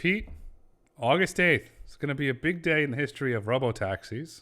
Pete, August 8th. It's going to be a big day in the history of robotaxis.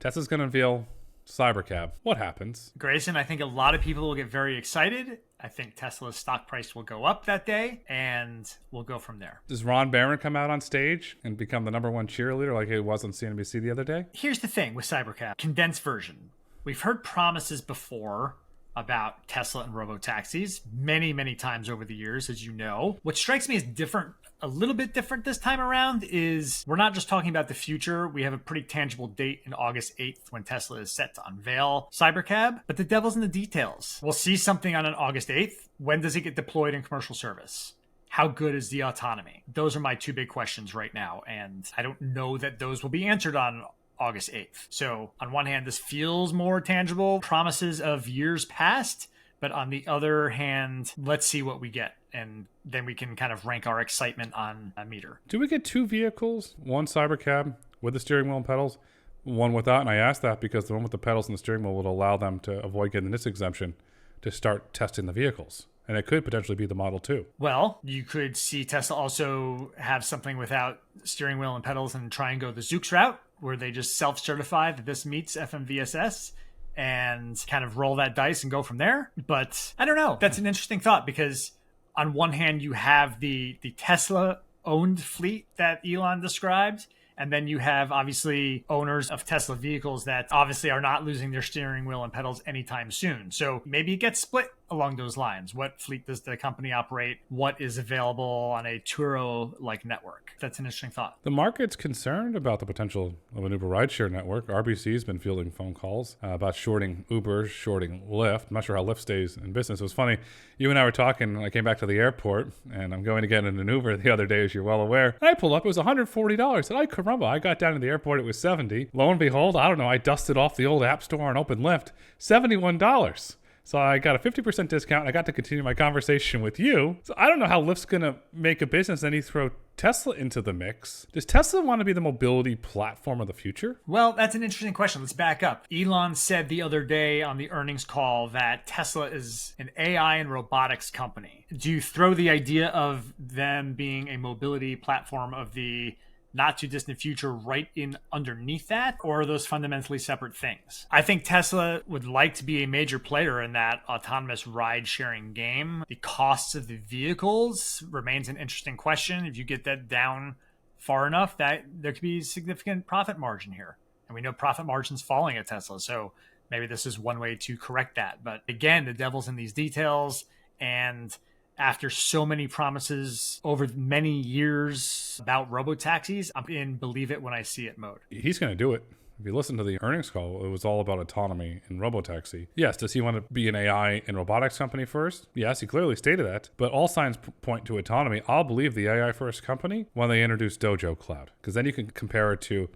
Tesla's going to unveil CyberCab. What happens? Grayson, I think a lot of people will get very excited. I think Tesla's stock price will go up that day, and we'll go from there. Does Ron Barron come out on stage and become the number one cheerleader like he was on CNBC the other day? Here's the thing with CyberCab. Condensed version. We've heard promises before about Tesla and robotaxis many, many times over the years, as you know. What strikes me as different, a little bit different this time around, is we're not just talking about the future. We have a pretty tangible date in August 8th when Tesla is set to unveil CyberCab, but the devil's in the details. We'll see something on August 8th. When does it get deployed in commercial service? How good is the autonomy? Those are my two big questions right now, and I don't know that those will be answered on August 8th. So on one hand, this feels more tangible, promises of years past, but on the other hand, let's see what we get. And then we can kind of rank our excitement on a meter. Do we get two vehicles? One CyberCab with the steering wheel and pedals, one without? And I asked that because the one with the pedals and the steering wheel would allow them to avoid getting this exemption to start testing the vehicles. And it could potentially be the Model 2. Well, you could see Tesla also have something without steering wheel and pedals and try and go the Zoox route, where they just self-certify that this meets FMVSS and kind of roll that dice and go from there. But I don't know. That's an interesting thought, because on one hand, you have the Tesla-owned fleet that Elon described, and then you have, obviously, owners of Tesla vehicles that obviously are not losing their steering wheel and pedals anytime soon. So maybe it gets split along those lines. What fleet does the company operate? What is available on a Turo-like network? That's an interesting thought. The market's concerned about the potential of an Uber rideshare network. RBC's been fielding phone calls about shorting Uber, shorting Lyft. I'm not sure how Lyft stays in business. It was funny. You and I were talking when I came back to the airport, and I'm going to get in an Uber the other day, as you're well aware. And I pulled up. It was $140. And I caramba, I got down to the airport. It was $70. Lo and behold, I don't know. I dusted off the old App Store and opened Lyft. $71. So I got a 50% discount, and I got to continue my conversation with you. So I don't know how Lyft's going to make a business, then you throw Tesla into the mix. Does Tesla want to be the mobility platform of the future? Well, that's an interesting question. Let's back up. Elon said the other day on the earnings call that Tesla is an AI and robotics company. Do you throw the idea of them being a mobility platform of the not too distant future right in underneath that, or are those fundamentally separate things? I think Tesla would like to be a major player in that autonomous ride sharing game. The costs of the vehicles remains an interesting question. If you get that down far enough, that there could be significant profit margin here. And we know profit margin's falling at Tesla, so maybe this is one way to correct that. But again, the devil's in these details, and after so many promises over many years about robotaxis, I'm in believe it when I see it mode. He's going to do it. If you listen to the earnings call, it was all about autonomy and robotaxi. Yes, does he want to be an AI and robotics company first? Yes, he clearly stated that. But all signs point to autonomy. I'll believe the AI first company when they introduce Dojo Cloud, because then you can compare it to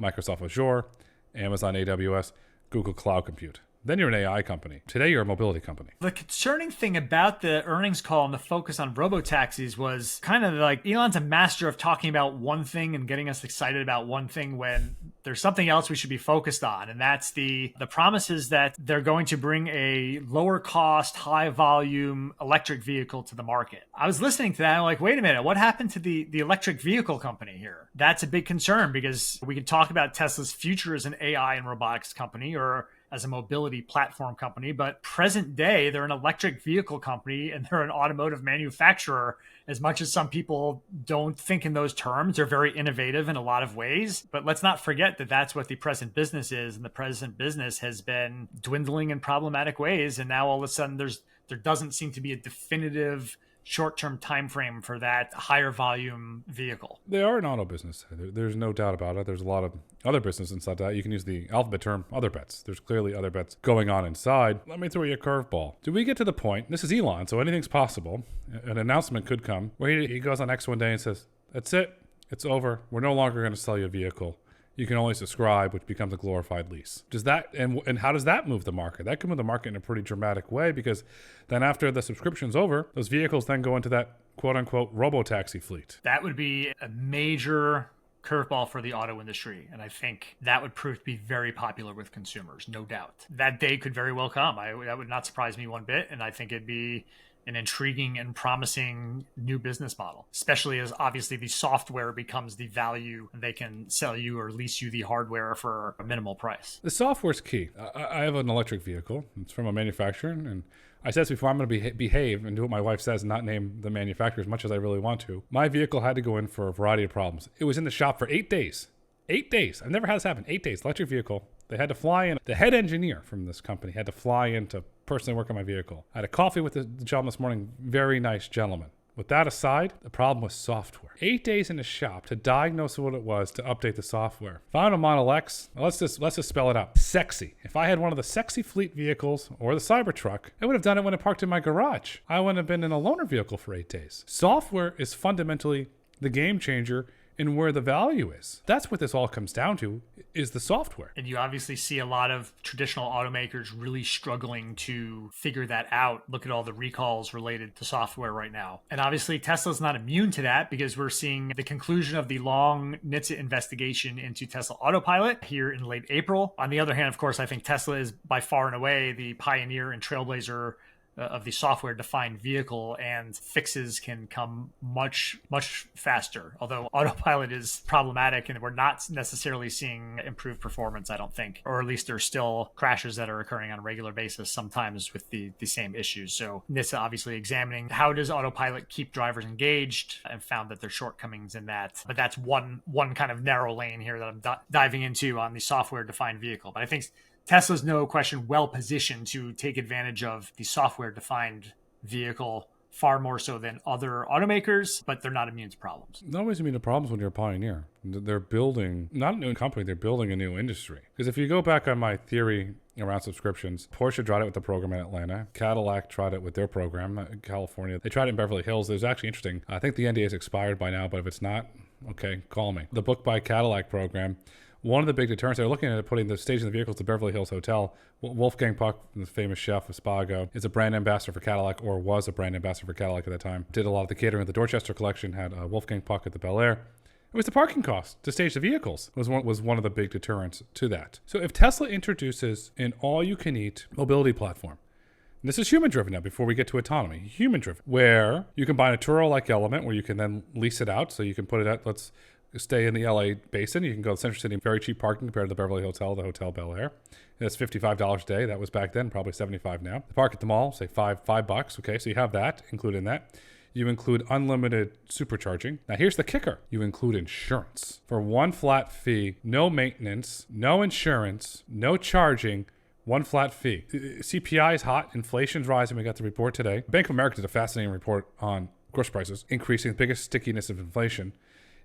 Microsoft Azure, Amazon AWS, Google Cloud Compute. Then you're an AI company. Today, you're a mobility company. The concerning thing about the earnings call and the focus on robotaxis was kind of like Elon's a master of talking about one thing and getting us excited about one thing when there's something else we should be focused on. And that's the promises that they're going to bring a lower cost, high volume electric vehicle to the market. I was listening to that. I'm like, wait a minute, what happened to the electric vehicle company here? That's a big concern, because we can talk about Tesla's future as an AI and robotics company or as a mobility platform company, but present day, they're an electric vehicle company and they're an automotive manufacturer. As much as some people don't think in those terms, they're very innovative in a lot of ways. But let's not forget that that's what the present business is. And the present business has been dwindling in problematic ways. And now all of a sudden there doesn't seem to be a definitive short-term time frame for that higher volume vehicle. They are an auto business. There's no doubt about it. There's a lot of other business inside that. You can use the alphabet term, other bets. There's clearly other bets going on inside. Let me throw you a curveball. Do we get to the point, this is Elon, so anything's possible, an announcement could come, where he goes on X one day and says, that's it, it's over. We're no longer going to sell you a vehicle. You can only subscribe, which becomes a glorified lease. Does that and how does that move the market? That could move the market in a pretty dramatic way, because then after the subscription's over, those vehicles then go into that quote-unquote robotaxi fleet. That would be a major curveball for the auto industry, and I think that would prove to be very popular with consumers, no doubt. That day could very well come. That would not surprise me one bit, and I think it'd be an intriguing and promising new business model, especially as obviously the software becomes the value. They can sell you or lease you the hardware for a minimal price. The software's key. I have an electric vehicle. It's from a manufacturer, and I said this before, I'm going to behave and do what my wife says and not name the manufacturer as much as I really want to. My vehicle had to go in for a variety of problems. It was in the shop for 8 days. 8 days. I've never had this happen. 8 days. Electric vehicle. They had to fly in. The head engineer from this company had to fly in to personally work on my vehicle. I had a coffee with the gentleman this morning. Very nice gentleman. With that aside, the problem was software. 8 days in the shop to diagnose what it was to update the software. Found a Model X. Let's just spell it out. Sexy. If I had one of the sexy fleet vehicles or the Cybertruck, I would have done it when it parked in my garage. I wouldn't have been in a loaner vehicle for 8 days. Software is fundamentally the game changer in where the value is. That's what this all comes down to, is the software. And you obviously see a lot of traditional automakers really struggling to figure that out. Look at all the recalls related to software right now. And obviously Tesla's not immune to that, because we're seeing the conclusion of the long NHTSA investigation into Tesla Autopilot here in late April. On the other hand, of course, I think Tesla is by far and away the pioneer and trailblazer of the software-defined vehicle, and fixes can come much, much faster. Although autopilot is problematic and we're not necessarily seeing improved performance, I don't think. Or at least there's still crashes that are occurring on a regular basis, sometimes with the same issues. So NHTSA obviously examining how does autopilot keep drivers engaged, and found that there's shortcomings in that. But that's one kind of narrow lane here that I'm diving into on the software-defined vehicle. But I think Tesla's no question well positioned to take advantage of the software-defined vehicle far more so than other automakers, but they're not immune to problems. Not always immune to problems when you're a pioneer. They're building, not a new company, they're building a new industry. Because if you go back on my theory around subscriptions, Porsche tried it with the program in Atlanta. Cadillac tried it with their program in California. They tried it in Beverly Hills. It was actually interesting. I think the NDA is expired by now, but if it's not, okay, call me. The Book by Cadillac program, one of the big deterrents, they're looking at putting the staging of the vehicles to Beverly Hills Hotel. Wolfgang Puck, the famous chef of Spago, is a brand ambassador for Cadillac, or was a brand ambassador for Cadillac at that time. Did a lot of the catering at the Dorchester collection, had Wolfgang Puck at the Bel Air. It was the parking cost to stage the vehicles was one of the big deterrents to that. So if Tesla introduces an all-you-can-eat mobility platform, and this is human-driven now before we get to autonomy, human-driven, where you can buy a Turo-like element where you can then lease it out, so you can put it at, let's stay in the LA basin. You can go to Central City, very cheap parking compared to the Beverly Hotel, the Hotel Bel Air. That's $55 a day. That was back then, probably $75 now. The park at the mall, say $5. Okay, so you have that included in that. You include unlimited supercharging. Now here's the kicker. You include insurance. For one flat fee, no maintenance, no insurance, no charging, one flat fee. CPI is hot. Inflation's rising. We got the report today. Bank of America did a fascinating report on grocery prices, increasing the biggest stickiness of inflation.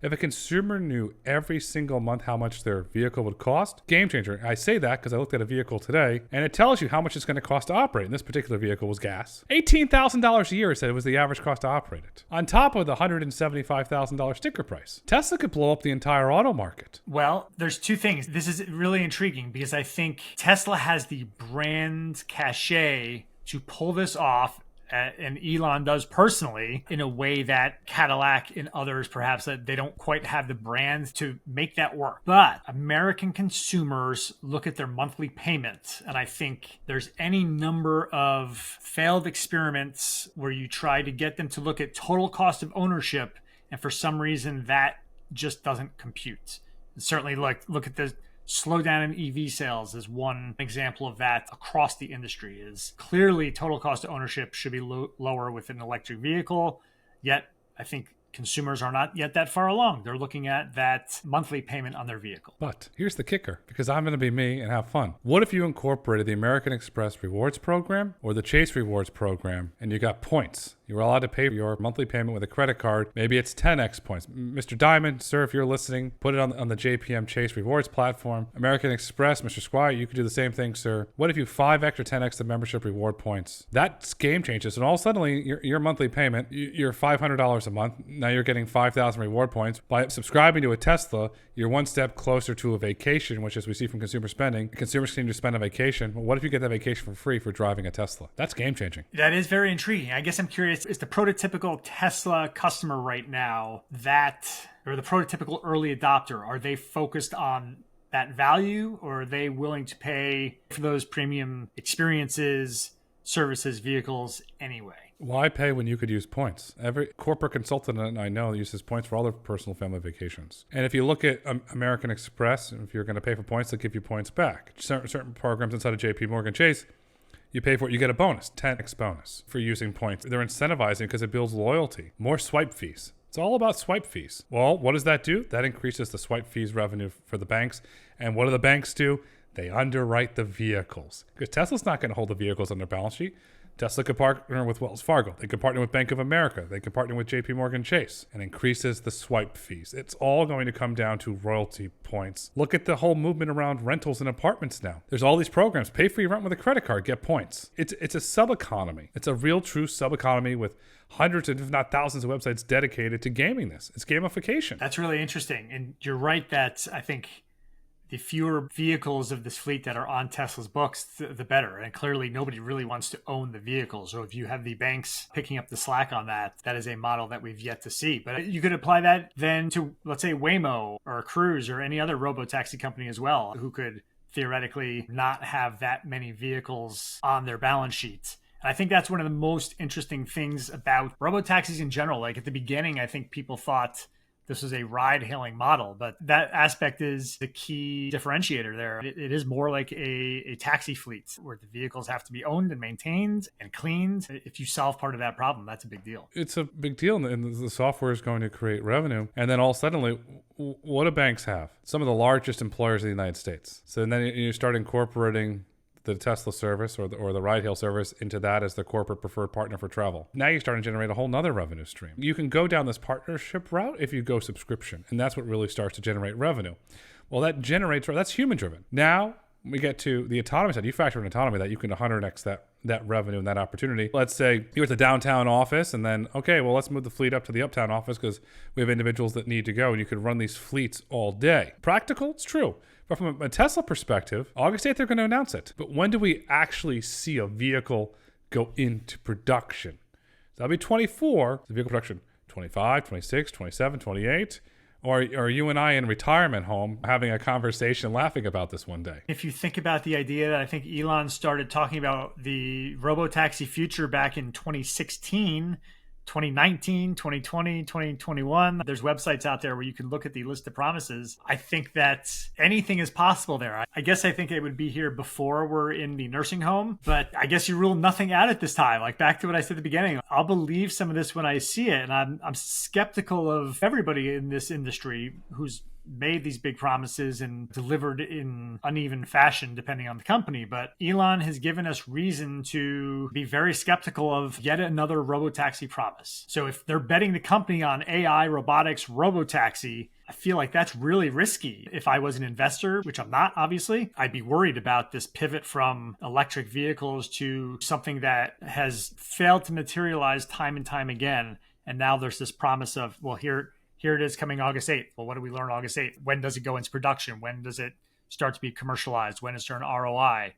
If a consumer knew every single month how much their vehicle would cost, game changer. I say that because I looked at a vehicle today, and it tells you how much it's going to cost to operate. And this particular vehicle was gas. $18,000 a year, it said it was the average cost to operate it, on top of the $175,000 sticker price. Tesla could blow up the entire auto market. Well, there's two things. This is really intriguing because I think Tesla has the brand cachet to pull this off, and Elon does personally, in a way that Cadillac and others, perhaps, that they don't quite have the brand to make that work. But American consumers look at their monthly payments, and I think there's any number of failed experiments where you try to get them to look at total cost of ownership, and for some reason that just doesn't compute. And certainly look at the slowdown in EV sales is one example of that across the industry. Is clearly total cost of ownership should be lower with an electric vehicle, yet I think consumers are not yet that far along. They're looking at that monthly payment on their vehicle. But here's the kicker, because I'm going to be me and have fun. What if you incorporated the American Express Rewards program or the Chase Rewards program, and you got points? You were allowed to pay your monthly payment with a credit card. Maybe it's 10x points. Mr. Diamond, sir, if you're listening, put it on the JPM Chase Rewards platform. American Express, Mr. Squire, you could do the same thing, sir. What if you 5x or 10x the membership reward points? That's game changes. And all suddenly, your monthly payment, you're $500 a month. Now you're getting 5,000 reward points. By subscribing to a Tesla, you're one step closer to a vacation, which, as we see from consumer spending, consumers continue to spend on vacation. Well, what if you get that vacation for free for driving a Tesla? That's game changing. That is very intriguing. I guess I'm curious, is the prototypical Tesla customer right now or the prototypical early adopter, are they focused on that value, or are they willing to pay for those premium experiences, services, vehicles anyway? Why pay when you could use points? Every corporate consultant I know uses points for all their personal family vacations. And if you look at American Express, if you're going to pay for points, they'll give you points back. Certain programs inside of JP Morgan Chase, you pay for it, you get a bonus, 10x bonus for using points. They're incentivizing because it builds loyalty. More swipe fees. It's all about swipe fees. Well, what does that do? That increases the swipe fees revenue for the banks. And what do the banks do? They underwrite the vehicles. Because Tesla's not going to hold the vehicles on their balance sheet. Tesla could partner with Wells Fargo. They could partner with Bank of America. They could partner with JP Morgan Chase, and increases the swipe fees. It's all going to come down to royalty points. Look at the whole movement around rentals and apartments now. There's all these programs. Pay for your rent with a credit card, get points. It's a sub-economy. It's a real true sub-economy with hundreds, if not thousands of websites dedicated to gaming this. It's gamification. That's really interesting. And you're right that I think the fewer vehicles of this fleet that are on Tesla's books, the better. And clearly nobody really wants to own the vehicle. So if you have the banks picking up the slack on that, that is a model that we've yet to see. But you could apply that then to, let's say, Waymo or Cruise or any other robotaxi company as well, who could theoretically not have that many vehicles on their balance sheets. And I think that's one of the most interesting things about robotaxis in general. Like at the beginning, I think people thought this was a ride-hailing model, but that aspect is the key differentiator there. It is more like a taxi fleet where the vehicles have to be owned and maintained and cleaned. If you solve part of that problem, that's a big deal. It's a big deal, and the software is going to create revenue. And then all suddenly, what do banks have? Some of the largest employers in the United States. So then you start incorporating the Tesla service or the ride-hail service into that as the corporate preferred partner for travel. Now you're starting to generate a whole nother revenue stream. You can go down this partnership route if you go subscription, and that's what really starts to generate revenue. Well, that's human-driven. Now we get to the autonomy side. You factor in autonomy that you can 100x that revenue and that opportunity. Let's say you're at the downtown office and then, okay, well, let's move the fleet up to the uptown office because we have individuals that need to go, and you could run these fleets all day. Practical? It's true. But from a Tesla perspective, August 8th, they're going to announce it. But when do we actually see a vehicle go into production? That'll be 24, the vehicle production, 25, 26, 27, 28. Or are you and I in retirement home having a conversation laughing about this one day? If you think about the idea that I think Elon started talking about the robotaxi future back in 2016, 2019, 2020, 2021. There's websites out there where you can look at the list of promises. I think that anything is possible there. I guess I think it would be here before we're in the nursing home, but I guess you rule nothing out at this time. Like back to what I said at the beginning, I'll believe some of this when I see it. And I'm skeptical of everybody in this industry who's made these big promises and delivered in uneven fashion depending on the company. But Elon has given us reason to be very skeptical of yet another robotaxi promise. So if they're betting the company on AI, robotics, robotaxi, I feel like that's really risky. If I was an investor, which I'm not, obviously, I'd be worried about this pivot from electric vehicles to something that has failed to materialize time and time again. And now there's this promise of, well, here it is coming August 8th. Well, what do we learn August 8th? When does it go into production? When does it start to be commercialized? When is there an ROI?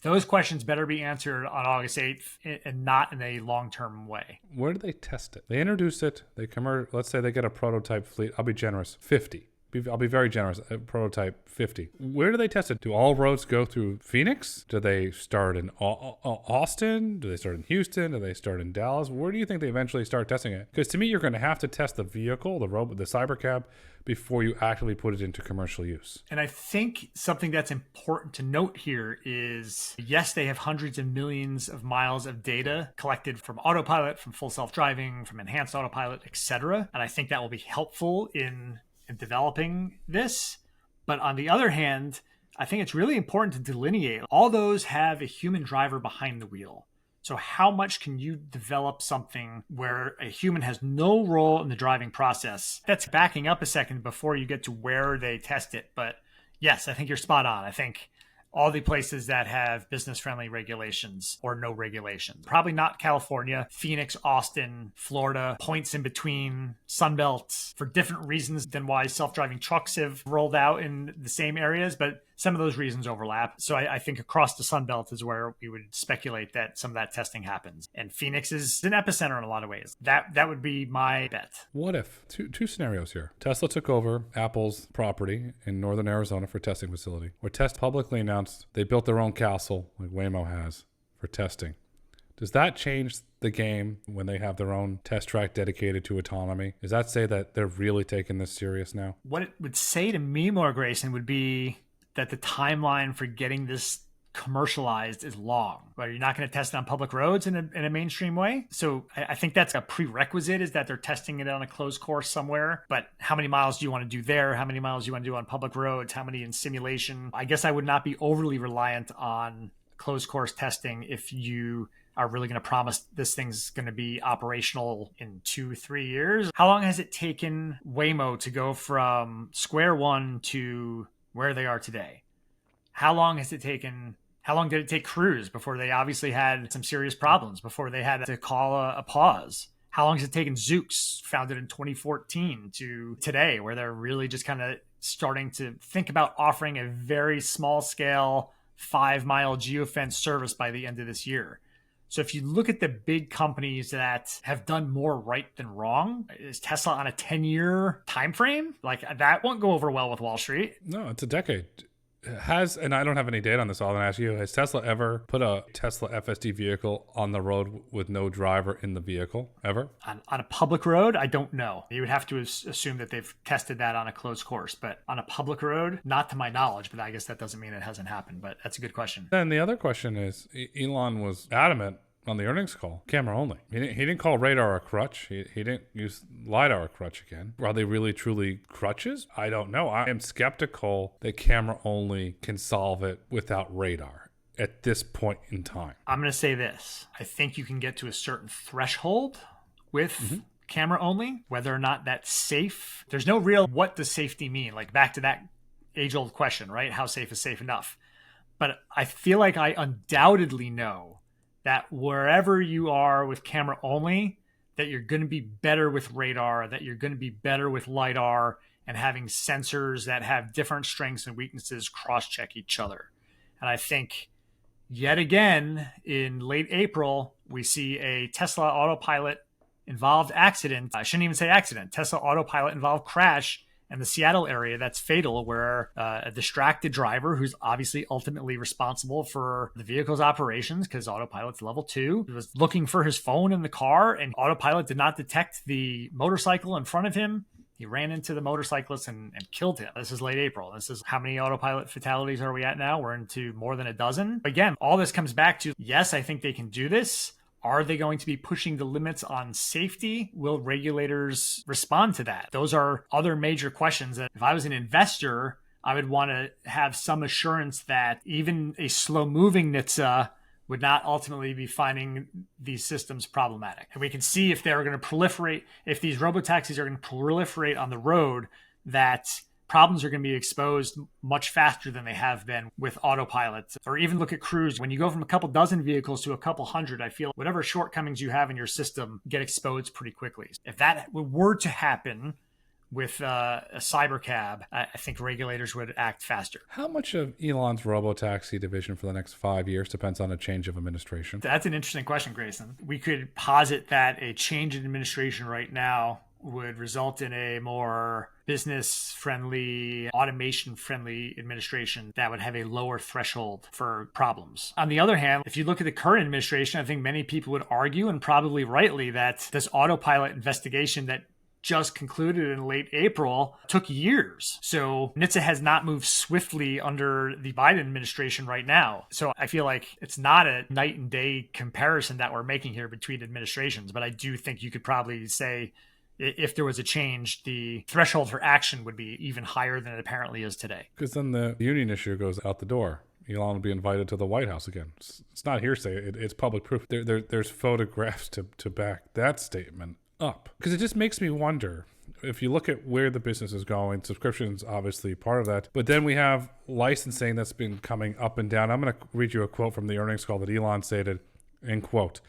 Those questions better be answered on August 8th and not in a long-term way. Where do they test it? They introduce it. Let's say they get a prototype fleet. I'll be generous. 50. I'll be very generous. A prototype 50. Where do they test it? Do all roads go through Phoenix? Do they start in Austin? Do they start in Houston? Do they start in Dallas? Where do you think they eventually start testing it? Because to me, you're going to have to test the vehicle, the CyberCab, before you actually put it into commercial use. And I think something that's important to note here is, yes, they have hundreds of millions of miles of data collected from autopilot, from full self-driving, from enhanced autopilot, etc. And I think that will be helpful in developing this. But on the other hand, I think it's really important to delineate. All those have a human driver behind the wheel. So how much can you develop something where a human has no role in the driving process? That's backing up a second before you get to where they test it. But yes, I think you're spot on. I think all the places that have business-friendly regulations or no regulations. Probably not California, Phoenix, Austin, Florida, points in between, Sunbelt, for different reasons than why self-driving trucks have rolled out in the same areas, but some of those reasons overlap. So I think across the Sunbelt is where we would speculate that some of that testing happens. And Phoenix is an epicenter in a lot of ways. That would be my bet. What if, two scenarios here. Tesla took over Apple's property in northern Arizona for testing facility, where Tesla publicly announced they built their own castle, like Waymo has, for testing. Does that change the game when they have their own test track dedicated to autonomy? Does that say that they're really taking this serious now? What it would say to me more, Grayson, would be that the timeline for getting this commercialized is long, but you're not going to test it on public roads in a mainstream way. So I think that's a prerequisite, is that they're testing it on a closed course somewhere. But how many miles do you want to do there? How many miles do you want to do on public roads? How many in simulation? I guess I would not be overly reliant on closed course testing if you are really going to promise this thing's going to be operational in 2-3 years. How long has it taken Waymo to go from square one to where they are today? How long did it take Cruise before they obviously had some serious problems, before they had to call a pause? How long has it taken Zoox, founded in 2014, to today, where they're really just kind of starting to think about offering a very small scale 5-mile geofence service by the end of this year? So if you look at the big companies that have done more right than wrong, is Tesla on a 10-year time frame? Like, that won't go over well with Wall Street. No, it's a decade. And I don't have any data on this, I'll ask you, has Tesla ever put a Tesla FSD vehicle on the road with no driver in the vehicle, ever? On a public road, I don't know. You would have to assume that they've tested that on a closed course, but on a public road, not to my knowledge, but I guess that doesn't mean it hasn't happened, but that's a good question. Then the other question is, Elon was adamant on the earnings call, camera only. He didn't call radar a crutch. He didn't use LiDAR a crutch again. Are they really truly crutches? I don't know. I am skeptical that camera only can solve it without radar at this point in time. I'm going to say this. I think you can get to a certain threshold with camera only, whether or not that's safe. There's no real, what does safety mean? Like, back to that age-old question, right? How safe is safe enough? But I feel like I undoubtedly know that wherever you are with camera only, that you're going to be better with radar, that you're going to be better with LiDAR, and having sensors that have different strengths and weaknesses cross-check each other. And I think, yet again, in late April, we see a Tesla Autopilot involved accident. I shouldn't even say accident. Tesla Autopilot involved crash in the Seattle area that's fatal, where a distracted driver, who's obviously ultimately responsible for the vehicle's operations because Autopilot's level 2, was looking for his phone in the car, and Autopilot did not detect the motorcycle in front of him. He ran into the motorcyclist and killed him. This is late April. This is, how many Autopilot fatalities are we at now? We're into more than a dozen. Again, all this comes back to, yes, I think they can do this. Are they going to be pushing the limits on safety? Will regulators respond to that? Those are other major questions that, if I was an investor, I would want to have some assurance that even a slow-moving NHTSA would not ultimately be finding these systems problematic. And we can see if they're going to proliferate, if these robotaxis are going to proliferate on the road, that problems are going to be exposed much faster than they have been with Autopilot. Or even look at Cruise. When you go from a couple dozen vehicles to a couple hundred, I feel whatever shortcomings you have in your system get exposed pretty quickly. If that were to happen with a CyberCab, I think regulators would act faster. How much of Elon's Robotaxi division for the next 5 years depends on a change of administration? That's an interesting question, Grayson. We could posit that a change in administration right now would result in a more business-friendly, automation-friendly administration that would have a lower threshold for problems. On the other hand, if you look at the current administration, I think many people would argue, and probably rightly, that this Autopilot investigation that just concluded in late April took years. So NHTSA has not moved swiftly under the Biden administration right now. So I feel like it's not a night and day comparison that we're making here between administrations, but I do think you could probably say, if there was a change, the threshold for action would be even higher than it apparently is today. Because then the union issue goes out the door. Elon will be invited to the White House again. It's not hearsay. It's public proof. There's photographs to back that statement up. Because it just makes me wonder, if you look at where the business is going, subscription's obviously part of that. But then we have licensing that's been coming up and down. I'm going to read you a quote from the earnings call that Elon stated, end quote.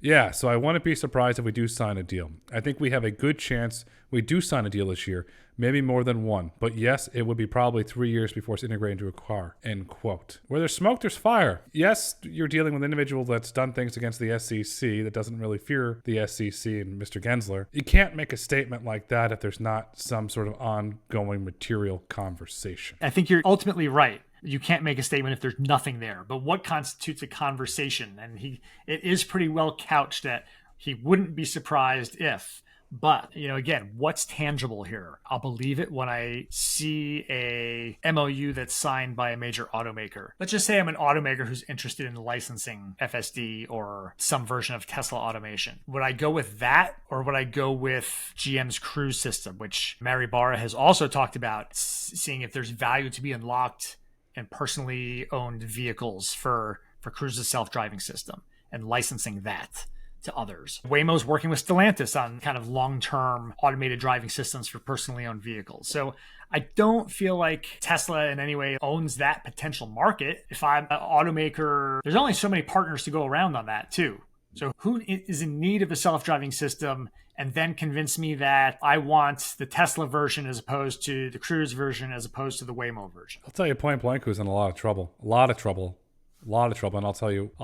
Yeah, so I wouldn't be surprised if we do sign a deal. I think we have a good chance we do sign a deal this year, maybe more than one. But yes, it would be probably 3 years before it's integrated into a car, end quote. Where there's smoke, there's fire. Yes, you're dealing with an individual that's done things against the SEC that doesn't really fear the SEC and Mr. Gensler. You can't make a statement like that if there's not some sort of ongoing material conversation. I think you're ultimately right. You can't make a statement if there's nothing there. But what constitutes a conversation? And it is pretty well couched that he wouldn't be surprised if. But, again, what's tangible here? I'll believe it when I see a MOU that's signed by a major automaker. Let's just say I'm an automaker who's interested in licensing FSD or some version of Tesla automation. Would I go with that, or would I go with GM's Cruise system, which Mary Barra has also talked about, seeing if there's value to be unlocked in personally owned vehicles for Cruise's self-driving system and licensing that to others. Waymo's working with Stellantis on kind of long-term automated driving systems for personally owned vehicles. So I don't feel like Tesla in any way owns that potential market. If I'm an automaker, there's only so many partners to go around on that too. So who is in need of a self-driving system and then convince me that I want the Tesla version as opposed to the Cruise version as opposed to the Waymo version? I'll tell you point blank who's in a lot of trouble. A lot of trouble, and I'll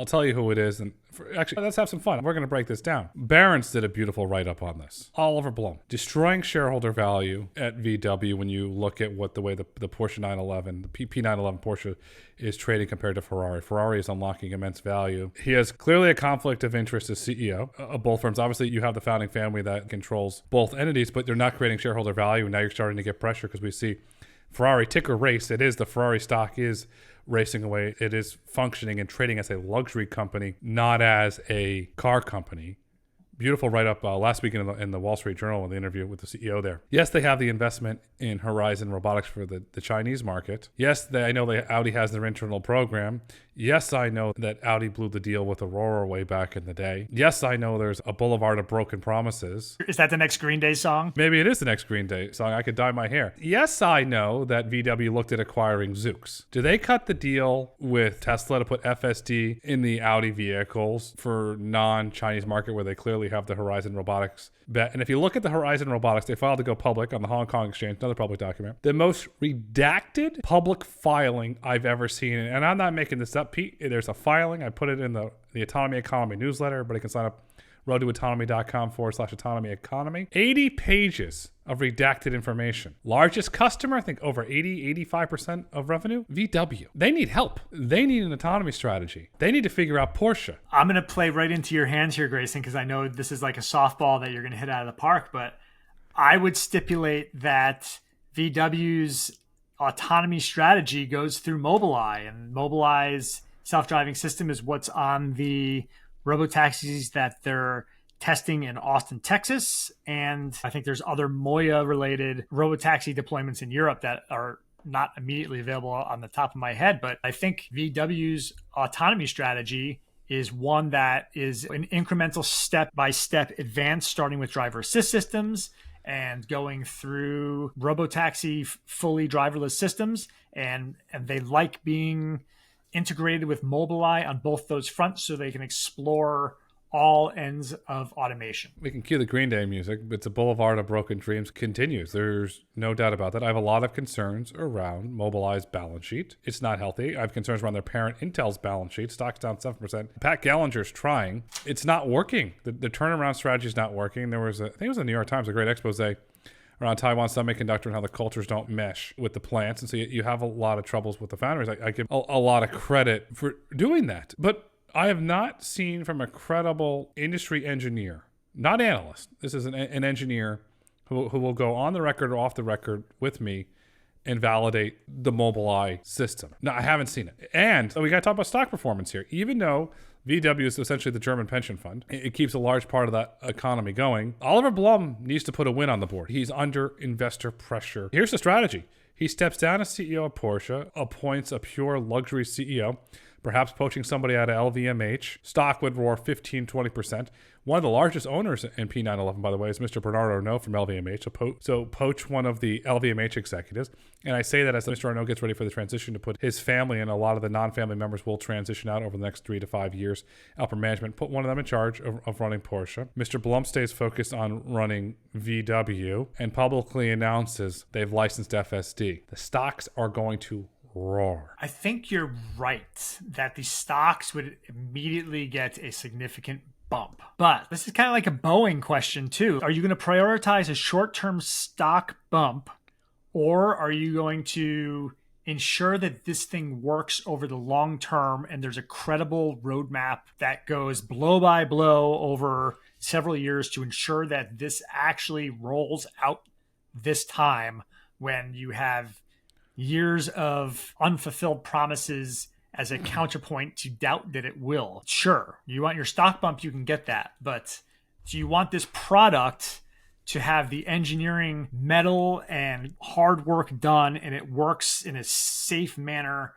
tell you who it is. And actually, let's have some fun. We're going to break this down. Barron's did a beautiful write-up on this. Oliver Blum, destroying shareholder value at VW when you look at the way the Porsche 911, the P911 Porsche is trading compared to Ferrari. Ferrari is unlocking immense value. He has clearly a conflict of interest as CEO of both firms. Obviously, you have the founding family that controls both entities, but they're not creating shareholder value. And now you're starting to get pressure because we see Ferrari ticker race. It is the Ferrari stock is racing away. It is functioning and trading as a luxury company, not as a car company. Beautiful write-up last week in the Wall Street Journal in the interview with the CEO there. Yes, they have the investment in Horizon Robotics for the Chinese market. Yes, I know that Audi has their internal program. Yes, I know that Audi blew the deal with Aurora way back in the day. Yes, I know there's a boulevard of broken promises. Is that the next Green Day song? Maybe it is the next Green Day song. I could dye my hair. Yes, I know that VW looked at acquiring Zoox. Do they cut the deal with Tesla to put FSD in the Audi vehicles for non-Chinese market where they clearly have the Horizon Robotics bet? And if you look at the Horizon Robotics, they filed to go public on the Hong Kong Exchange, another public document. The most redacted public filing I've ever seen. And I'm not making this up, Pete. There's a filing. I put it in the Autonomy Economy newsletter. Everybody can sign up. roadtoautonomy.com/autonomy economy. 80 pages of redacted information. Largest customer, I think over 85% of revenue, VW. They need help. They need an autonomy strategy. They need to figure out Porsche. I'm going to play right into your hands here, Grayson, because I know this is like a softball that you're going to hit out of the park, but I would stipulate that VW's autonomy strategy goes through Mobileye, and Mobileye's self-driving system is what's on the robotaxis that they're testing in Austin, Texas. And I think there's other Moya-related robotaxi deployments in Europe that are not immediately available on the top of my head. But I think VW's autonomy strategy is one that is an incremental step-by-step advance, starting with driver assist systems and going through robotaxi fully driverless systems. And they like being integrated with Mobileye on both those fronts so they can explore all ends of automation. We can cue the Green Day music, but it's a boulevard of broken dreams continues. There's no doubt about that. I have a lot of concerns around Mobileye's balance sheet. It's not healthy. I have concerns around their parent Intel's balance sheet. Stock's down 7%. Pat Gallinger's trying. It's not working. The turnaround strategy is not working. There was I think it was the New York Times, a great expose around Taiwan Semiconductor and how the cultures don't mesh with the plants. And so you have a lot of troubles with the founders. I give a lot of credit for doing that. But I have not seen from a credible industry engineer, not analyst, this is an engineer who will go on the record or off the record with me and validate the Mobileye system. No, I haven't seen it. And so we got to talk about stock performance here. Even though VW is essentially the German pension fund, it keeps a large part of that economy going. Oliver Blum needs to put a win on the board. He's under investor pressure. Here's the strategy. He steps down as CEO of Porsche, appoints a pure luxury CEO, perhaps poaching somebody out of LVMH. Stock would roar 15-20%. One of the largest owners in P911, by the way, is Mr. Bernard Arnault from LVMH. So poach one of the LVMH executives. And I say that as Mr. Arnault gets ready for the transition to put his family, and a lot of the non-family members will transition out over the next 3 to 5 years. Upper management, put one of them in charge of running Porsche. Mr. Blum stays focused on running VW and publicly announces they've licensed FSD. The stocks are going to roar. I think you're right that the stocks would immediately get a significant bump. But this is kind of like a Boeing question too. Are you going to prioritize a short-term stock bump, or are you going to ensure that this thing works over the long term and there's a credible roadmap that goes blow by blow over several years to ensure that this actually rolls out this time when you have years of unfulfilled promises as a counterpoint to doubt that it will. Sure, you want your stock bump, you can get that. But do you want this product to have the engineering metal and hard work done and it works in a safe manner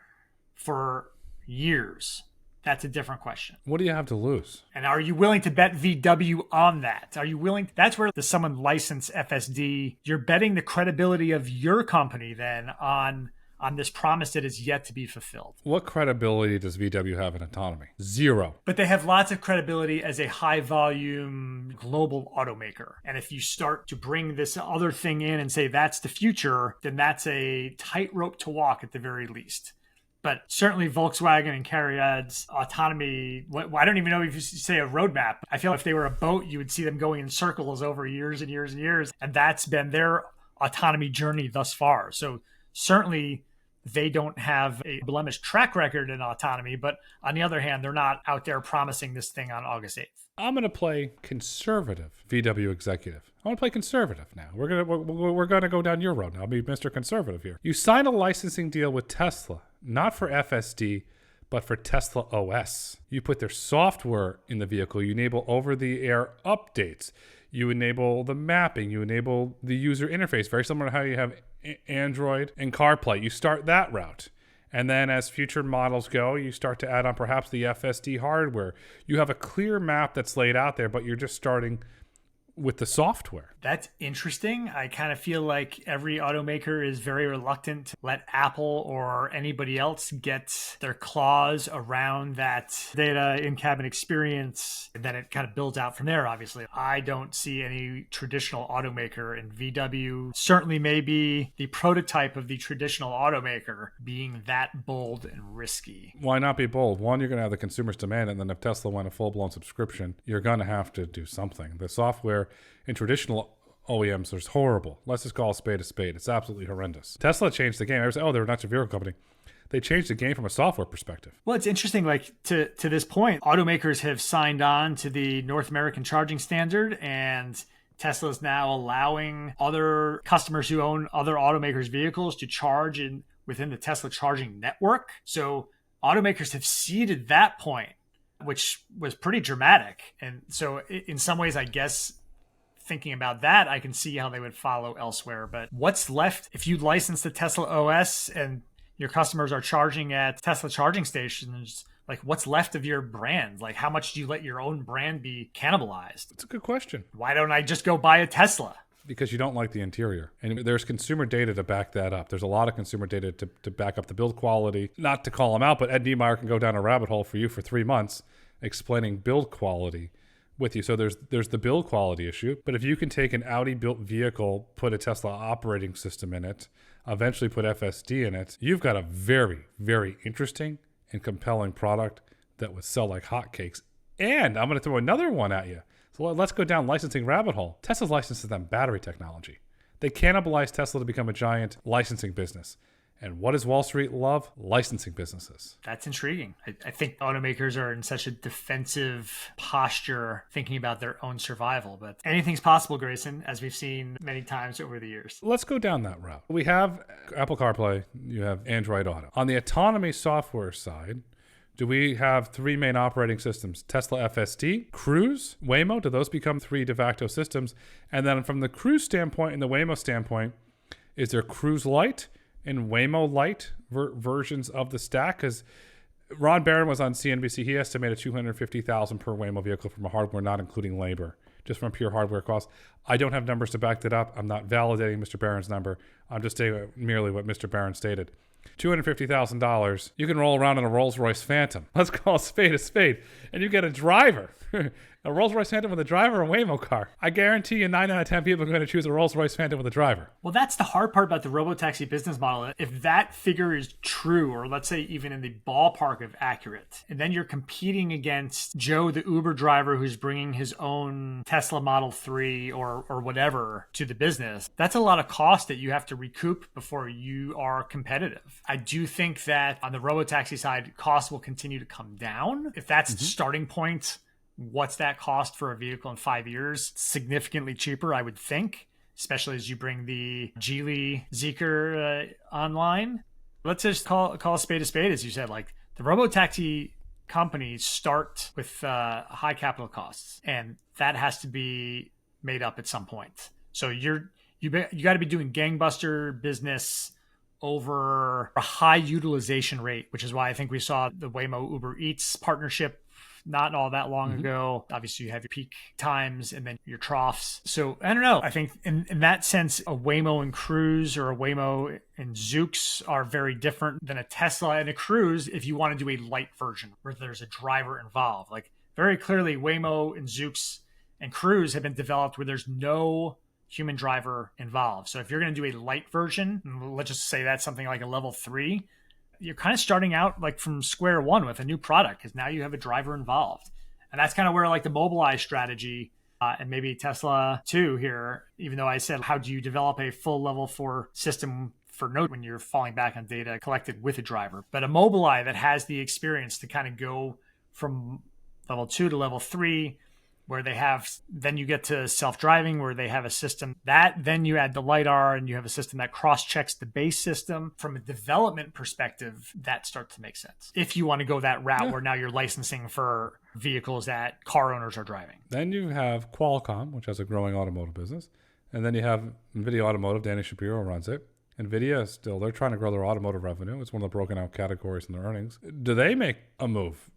for years? That's a different question. What do you have to lose? And are you willing to bet VW on that? Are you willing? That's where does someone license FSD? You're betting the credibility of your company then on this promise that is yet to be fulfilled. What credibility does VW have in autonomy? Zero. But they have lots of credibility as a high volume global automaker. And if you start to bring this other thing in and say that's the future, then that's a tightrope to walk at the very least. But certainly Volkswagen and CARIAD's autonomy, I don't even know if you say a roadmap. I feel if they were a boat, you would see them going in circles over years and years and years. And that's been their autonomy journey thus far. So certainly they don't have a blemished track record in autonomy. But on the other hand, they're not out there promising this thing on August 8th. I'm going to play conservative VW executive. I want to play conservative now. We're going to go down your road now. I'll be Mr. Conservative here. You sign a licensing deal with Tesla, not for FSD, but for Tesla OS. You put their software in the vehicle. You enable over-the-air updates. You enable the mapping. You enable the user interface, very similar to how you have Android and CarPlay. You start that route. And then as future models go, you start to add on perhaps the FSD hardware. You have a clear map that's laid out there, but you're just starting with the software. That's interesting. I kind of feel like every automaker is very reluctant to let Apple or anybody else get their claws around that data in-cabin experience. And then it kind of builds out from there, obviously. I don't see any traditional automaker, and VW certainly may be the prototype of the traditional automaker being that bold and risky. Why not be bold? One, you're going to have the consumer's demand, and then if Tesla went a full-blown subscription, you're going to have to do something. The software in traditional OEMs is horrible. Let's just call a spade a spade. It's absolutely horrendous. Tesla changed the game. Everyone said, they're not a vehicle company. They changed the game from a software perspective. Well, it's interesting, like to this point, automakers have signed on to the North American charging standard, and Tesla is now allowing other customers who own other automakers' vehicles to charge within the Tesla charging network. So automakers have ceded that point, which was pretty dramatic. And so in some ways, I guess, thinking about that, I can see how they would follow elsewhere. But what's left if you license the Tesla OS and your customers are charging at Tesla charging stations? Like, what's left of your brand? Like, how much do you let your own brand be cannibalized? It's a good question. Why don't I just go buy a Tesla? Because you don't like the interior. And there's consumer data to back that up. There's a lot of consumer data to back up the build quality. Not to call them out, but Ed Niemeyer can go down a rabbit hole for you for 3 months explaining build quality with you. So there's the build quality issue. But if you can take an Audi built vehicle, put a Tesla operating system in it, eventually put FSD in it, you've got a very, very interesting and compelling product that would sell like hotcakes. And I'm going to throw another one at you. So let's go down licensing rabbit hole. Tesla's licenses them battery technology. They cannibalized Tesla to become a giant licensing business. And what does Wall Street love? Licensing businesses. That's intriguing. I think automakers are in such a defensive posture thinking about their own survival. But anything's possible, Grayson, as we've seen many times over the years. Let's go down that route. We have Apple CarPlay. You have Android Auto. On the autonomy software side, do we have 3 main operating systems? Tesla FSD, Cruise, Waymo. Do those become 3 de facto systems? And then from the Cruise standpoint and the Waymo standpoint, is there Cruise Lite and Waymo Lite versions of the stack? Because Ron Barron was on CNBC. He estimated $250,000 per Waymo vehicle from a hardware, not including labor, just from pure hardware costs. I don't have numbers to back that up. I'm not validating Mr. Barron's number. I'm just stating merely what Mr. Barron stated. $250,000, you can roll around in a Rolls-Royce Phantom. Let's call a spade, and you get a driver. A Rolls-Royce Phantom with a driver, a Waymo car. I guarantee you 9 out of 10 people are going to choose a Rolls-Royce Phantom with a driver. Well, that's the hard part about the Robotaxi business model. If that figure is true, or let's say even in the ballpark of accurate, and then you're competing against Joe, the Uber driver, who's bringing his own Tesla Model 3 or whatever to the business, that's a lot of cost that you have to recoup before you are competitive. I do think that on the Robotaxi side, costs will continue to come down. If that's the starting point what's that cost for a vehicle in 5 years? Significantly cheaper, I would think, especially as you bring the Geely Zeekr online. Let's just call a spade, as you said. Like, the Robotaxi companies start with high capital costs, and that has to be made up at some point. So you got to be doing gangbuster business over a high utilization rate, which is why I think we saw the Waymo Uber Eats partnership not all that long ago. Obviously, you have your peak times and then your troughs. So I don't know. I think in that sense, a Waymo and Cruise or a Waymo and Zoox are very different than a Tesla and a Cruise if you want to do a light version where there's a driver involved. Like, very clearly, Waymo and Zoox and Cruise have been developed where there's no human driver involved. So if you're going to do a light version, let's just say that's something like a level 3, you're kind of starting out like from square one with a new product because now you have a driver involved. And that's kind of where like the Mobileye strategy and maybe Tesla too here, even though I said, how do you develop a full level 4 system for Node when you're falling back on data collected with a driver? But a Mobileye that has the experience to kind of go from level 2 to level 3, where they have, then you get to self-driving, where they have a system that, then you add the LiDAR and you have a system that cross-checks the base system. From a development perspective, that starts to make sense. If you want to go that route where now you're licensing for vehicles that car owners are driving. Then you have Qualcomm, which has a growing automotive business. And then you have NVIDIA Automotive, Danny Shapiro runs it. NVIDIA still, they're trying to grow their automotive revenue. It's one of the broken out categories in their earnings. Do they make a move?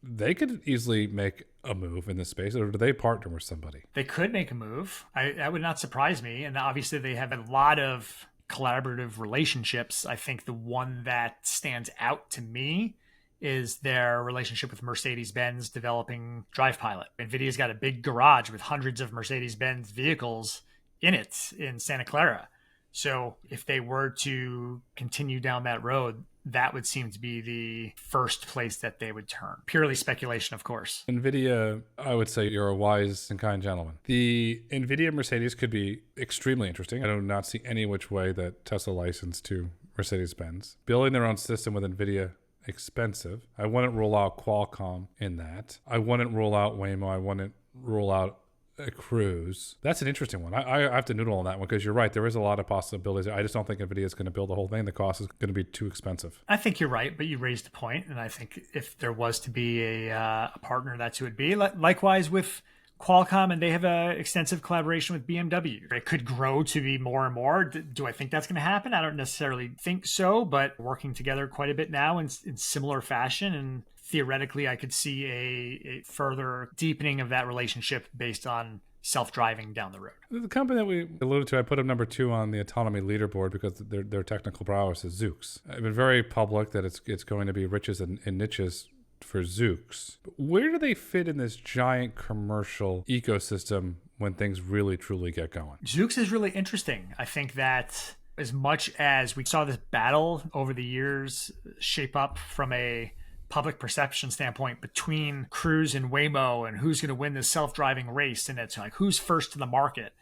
They could easily make a move in this space, or do they partner with somebody? They could make a move. That would not surprise me. And obviously they have a lot of collaborative relationships. I think the one that stands out to me is their relationship with Mercedes-Benz developing Drive Pilot. NVIDIA's got a big garage with hundreds of Mercedes-Benz vehicles in it in Santa Clara. So if they were to continue down that road, that would seem to be the first place that they would turn. Purely speculation, of course. NVIDIA, I would say you're a wise and kind gentleman. The NVIDIA Mercedes could be extremely interesting. I do not see any which way that Tesla licensed to Mercedes-Benz. Building their own system with NVIDIA, expensive. I wouldn't rule out Qualcomm in that. I wouldn't rule out Waymo. I wouldn't rule out a Cruise. That's an interesting one. I have to noodle on that one because you're right. There is a lot of possibilities. I just don't think NVIDIA is going to build the whole thing. The cost is going to be too expensive. I think you're right, but you raised a point, and I think if there was to be a partner, that's who it would be. Likewise with Qualcomm, and they have an extensive collaboration with BMW. It could grow to be more and more. Do I think that's going to happen? I don't necessarily think so, but working together quite a bit now in similar fashion, and theoretically, I could see a further deepening of that relationship based on self-driving down the road. The company that we alluded to, I put them number 2 on the Autonomy leaderboard because their technical prowess is Zoox. I've been very public that it's going to be riches and niches for Zoox. But where do they fit in this giant commercial ecosystem when things really, truly get going? Zoox is really interesting. I think that as much as we saw this battle over the years shape up from a public perception standpoint between Cruise and Waymo and who's going to win this self-driving race, and it's like who's first to the market.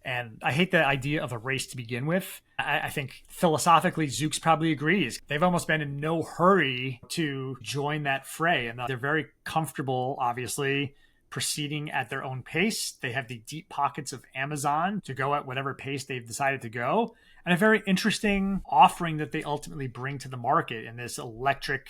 And I hate the idea of a race to begin with. I think philosophically Zoox probably agrees. They've almost been in no hurry to join that fray, and they're very comfortable, obviously, proceeding at their own pace. They have the deep pockets of Amazon to go at whatever pace they've decided to go, and a very interesting offering that they ultimately bring to the market in this electric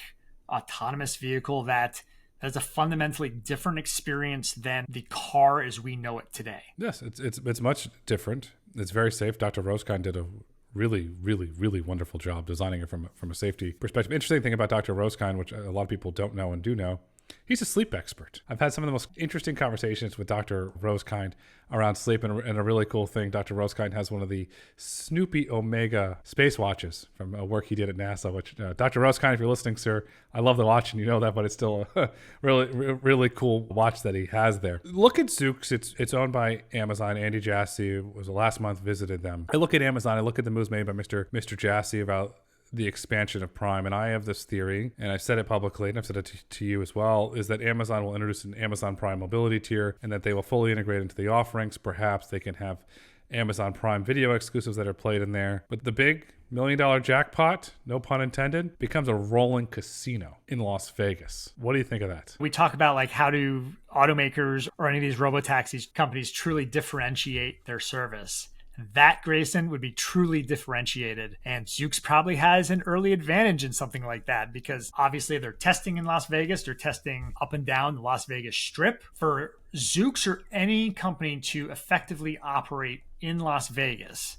autonomous vehicle that has a fundamentally different experience than the car as we know it today. Yes, it's much different. It's very safe. Dr. Rosekind did a really, really, really wonderful job designing it from a safety perspective. Interesting thing about Dr. Rosekind, which a lot of people don't know and do know, he's a sleep expert. I've had some of the most interesting conversations with Dr. Rosekind around sleep, and a really cool thing, Dr. Rosekind has one of the Snoopy Omega space watches from work he did at NASA, which Dr. Rosekind, if you're listening, sir, I love the watch and you know that, but it's still a really, really cool watch that he has there. Look at Zoox. It's owned by Amazon. Andy Jassy was last month, visited them. I look at Amazon, I look at the moves made by Mr. Jassy about the expansion of Prime, and I have this theory, and I said it publicly, and I've said it to you as well, is that Amazon will introduce an Amazon Prime mobility tier, and that they will fully integrate into the offerings. Perhaps they can have Amazon Prime Video exclusives that are played in there. But the big $1 million jackpot, no pun intended, becomes a rolling casino in Las Vegas. What do you think of that? We talk about like how do automakers or any of these robotaxi companies truly differentiate their service. That, Grayson, would be truly differentiated. And Zoox probably has an early advantage in something like that because obviously they're testing in Las Vegas. They're testing up and down the Las Vegas Strip. For Zoox or any company to effectively operate in Las Vegas,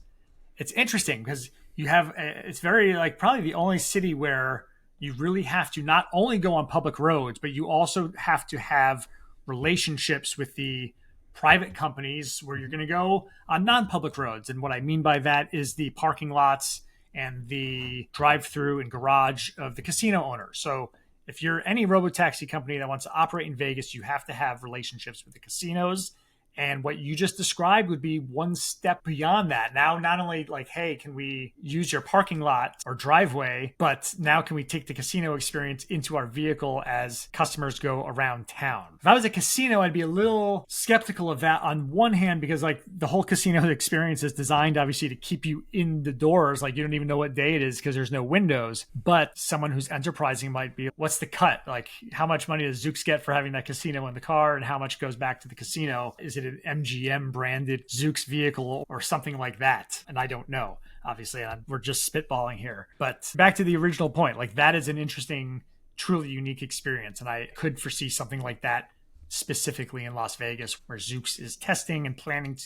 it's interesting because you have, it's very like probably the only city where you really have to not only go on public roads, but you also have to have relationships with the private companies where you're going to go on non-public roads. And what I mean by that is the parking lots and the drive-through and garage of the casino owner. So if you're any robotaxi company that wants to operate in Vegas, you have to have relationships with the casinos. And what you just described would be one step beyond that. Now, not only like, hey, can we use your parking lot or driveway, but now can we take the casino experience into our vehicle as customers go around town? If I was a casino, I'd be a little skeptical of that on one hand, because like the whole casino experience is designed obviously to keep you in the doors. Like you don't even know what day it is because there's no windows. But someone who's enterprising might be, what's the cut? Like how much money does Zoox get for having that casino in the car and how much goes back to the casino? Is it an MGM branded Zoox vehicle or something like that? And I don't know, obviously, we're just spitballing here. But back to the original point, like that is an interesting, truly unique experience. And I could foresee something like that specifically in Las Vegas where Zoox is testing and planning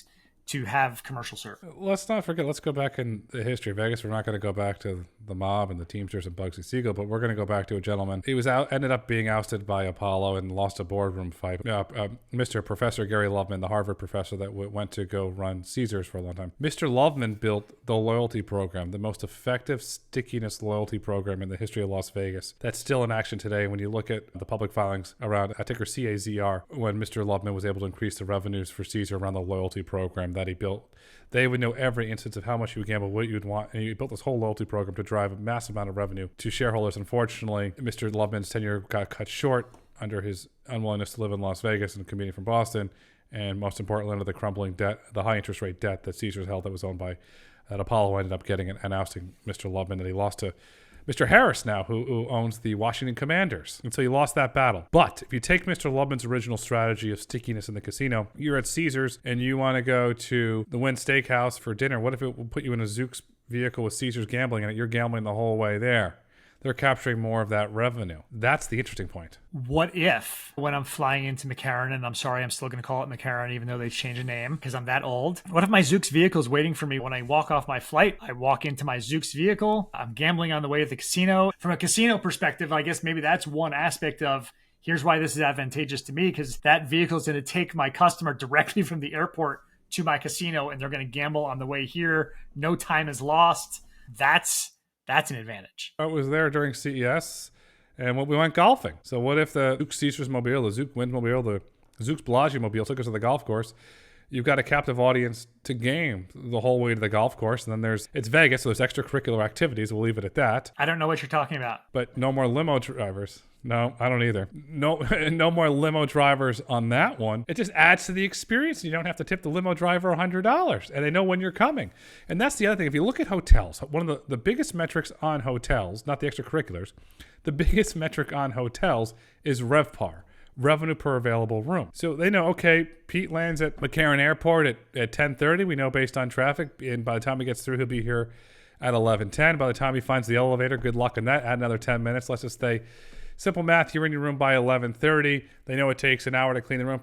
to have commercial service. Let's not forget, let's go back in the history of Vegas. We're not going to go back to the mob and the Teamsters and Bugsy Siegel, but we're going to go back to a gentleman. He was ended up being ousted by Apollo and lost a boardroom fight. Mr. Professor Gary Loveman, the Harvard professor that went to go run Caesars for a long time. Mr. Loveman built the loyalty program, the most effective stickiness loyalty program in the history of Las Vegas. That's still in action today. When you look at the public filings around ticker CAZR, when Mr. Loveman was able to increase the revenues for Caesar around the loyalty program that he built, they would know every instance of how much you would gamble, what you'd want, and he built this whole loyalty program to drive a massive amount of revenue to shareholders. Unfortunately, Mr. Loveman's tenure got cut short under his unwillingness to live in Las Vegas and commuting from Boston, and most importantly, under the crumbling debt, the high interest rate debt that Caesars held that was owned by that Apollo ended up getting and ousting Mr. Loveman, and he lost to Mr. Harris now, who owns the Washington Commanders. And so he lost that battle. But if you take Mr. Loveman's original strategy of stickiness in the casino, you're at Caesars and you want to go to the Wynn Steakhouse for dinner. What if it will put you in a Zoox vehicle with Caesars gambling in it? You're gambling the whole way there. They're capturing more of that revenue. That's the interesting point. What if when I'm flying into McCarran, and I'm sorry, I'm still going to call it McCarran even though they've changed the name because I'm that old. What if my Zoox vehicle is waiting for me when I walk off my flight? I walk into my Zoox vehicle. I'm gambling on the way to the casino. From a casino perspective, I guess maybe that's one aspect of here's why this is advantageous to me, because that vehicle is going to take my customer directly from the airport to my casino and they're going to gamble on the way here. No time is lost. That's an advantage. I was there during CES, and we went golfing. So what if the Zoox Caesars Mobile, the Zoox Wind Mobile, the Zoox Bellagio Mobile took us to the golf course? You've got a captive audience to game the whole way to the golf course. And then it's Vegas, so there's extracurricular activities. We'll leave it at that. I don't know what you're talking about. But no more limo drivers. No, I don't either. No more limo drivers on that one. It just adds to the experience. You don't have to tip the limo driver $100, and they know when you're coming. And that's the other thing. If you look at hotels, one of the biggest metrics on hotels, not the extracurriculars, the biggest metric on hotels is RevPAR, revenue per available room. So they know, okay, Pete lands at McCarran Airport at 10:30. We know based on traffic, and by the time he gets through, he'll be here at 11:10. By the time he finds the elevator, good luck on that. Add another 10 minutes. Let's just say, simple math, you're in your room by 11:30. They know it takes an hour to clean the room.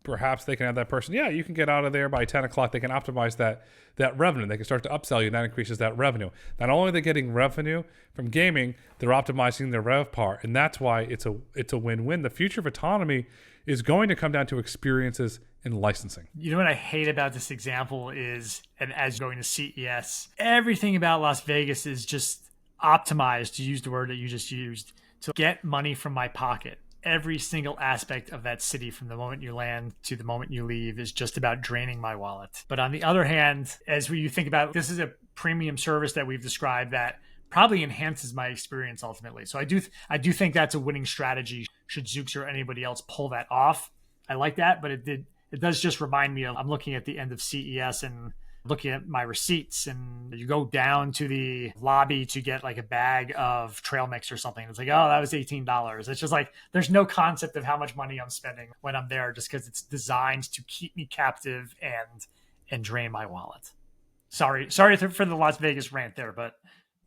Perhaps they can have that person, yeah, you can get out of there by 10 o'clock. They can optimize that revenue. They can start to upsell you, and that increases that revenue. Not only are they getting revenue from gaming, they're optimizing their RevPAR, and that's why it's a win-win. The future of autonomy is going to come down to experiences and licensing. You know what I hate about this example is, and as going to CES, everything about Las Vegas is just optimized, to use the word that you just used, to get money from my pocket. Every single aspect of that city from the moment you land to the moment you leave is just about draining my wallet. But on the other hand, as you think about, this is a premium service that we've described that probably enhances my experience ultimately. So I do think that's a winning strategy should Zoox or anybody else pull that off. I like that, but it does just remind me of, I'm looking at the end of CES and looking at my receipts, and you go down to the lobby to get like a bag of trail mix or something. It's like, oh, that was $18. It's just like, there's no concept of how much money I'm spending when I'm there, just because it's designed to keep me captive and drain my wallet. Sorry for the Las Vegas rant there, but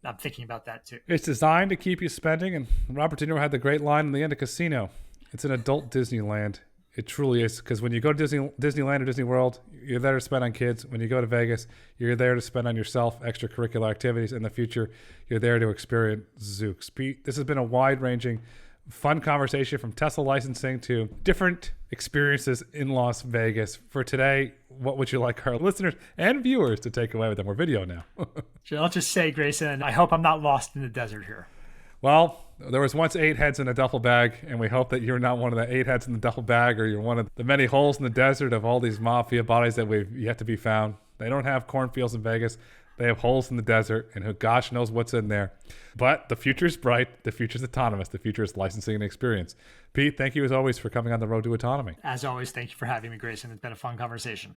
I'm thinking about that too. It's designed to keep you spending, and Robert De Niro had the great line in the end of Casino. It's an adult Disneyland. It truly is, because when you go to Disneyland or Disney World, you're there to spend on kids. When you go to Vegas, you're there to spend on yourself, extracurricular activities. In the future, you're there to experience Zoox. Pete, this has been a wide-ranging, fun conversation from Tesla licensing to different experiences in Las Vegas. For today, what would you like our listeners and viewers to take away with them? We're video now. I'll just say, Grayson, I hope I'm not lost in the desert here. Well, there was once 8 heads in a duffel bag, and we hope that you're not one of the 8 heads in the duffel bag, or you're one of the many holes in the desert of all these mafia bodies that we've yet to be found. They don't have cornfields in Vegas. They have holes in the desert, and who gosh knows what's in there. But the future is bright. The future is autonomous. The future is licensing and experience. Pete, thank you as always for coming on the road to autonomy. As always, thank you for having me, Grayson. It's been a fun conversation.